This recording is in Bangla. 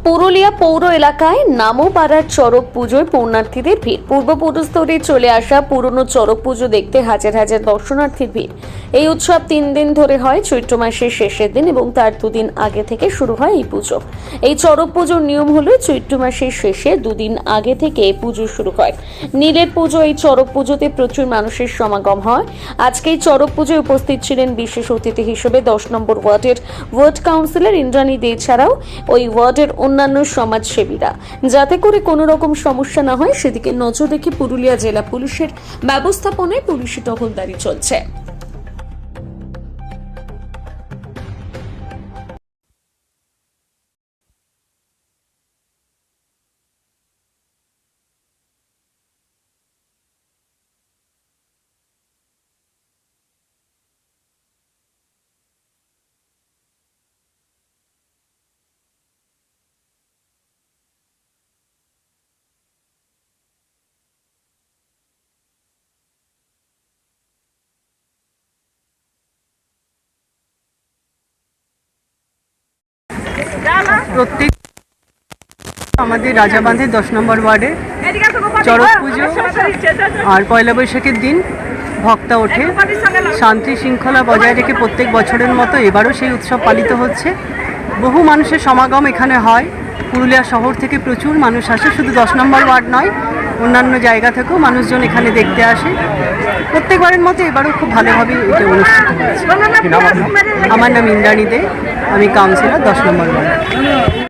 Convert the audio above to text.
পুরুলিয়া পৌর এলাকায় নামোপাড়ার চড়ক পুজোয় পুণ্যার্থীদের ভিড়। পূর্বপুরুষ ধরে চলে আসা পুরনো চড়ক পুজো দেখতে হাজার হাজার দর্শনার্থীর ভিড়। এই উৎসব 3 দিন ধরে হয়। চৈত্র মাসের শেষের দিন এবং তার 2 দিন আগে থেকে শুরু হয় এই পুজো। এই চড়ক পুজোর নিয়ম হলো চৈত্র মাসের শেষে 2 দিন আগে থেকে পুজো শুরু হয়। নীলের পুজো এই চড়ক পুজোতে প্রচুর মানুষের সমাগম হয়। আজকে এই চড়ক পুজোয় উপস্থিত ছিলেন বিশেষ অতিথি হিসেবে 10 নম্বর ওয়ার্ডের ওয়ার্ড কাউন্সিলর ইন্দ্রাণী দে ছাড়াও ওই ওয়ার্ডের অন্যান্য সমাজসেবীরা। যাতে করে কোনো রকম সমস্যা না হয় সেদিকে নজর রেখে পুরুলিয়া জেলা পুলিশের ব্যবস্থাপনায় পুলিশি টহলদারি চলছে। প্রত্যেক আমাদের রাজাবাঁধের 10 নম্বর ওয়ার্ডে চড়ক পুজো আর পয়লা বৈশাখের দিন ভক্তা ওঠে। শান্তি শৃঙ্খলা বজায় রেখে প্রত্যেক বছরের মতো এবারও সেই উৎসব পালিত হচ্ছে। বহু মানুষের সমাগম এখানে হয়। পুরুলিয়া শহর থেকে প্রচুর মানুষ আসে, শুধু 10 নম্বর ওয়ার্ড নয়, অন্যান্য জায়গা থেকেও মানুষজন এখানে দেখতে আসে। প্রত্যেকবারের মতো এবারও খুব ভালোভাবে এটা অনুষ্ঠিত হচ্ছে। আমার নাম ইন্দ্রাণী দে, আমি কাউন্সিলর 10 নম্বর ওয়ার্ড।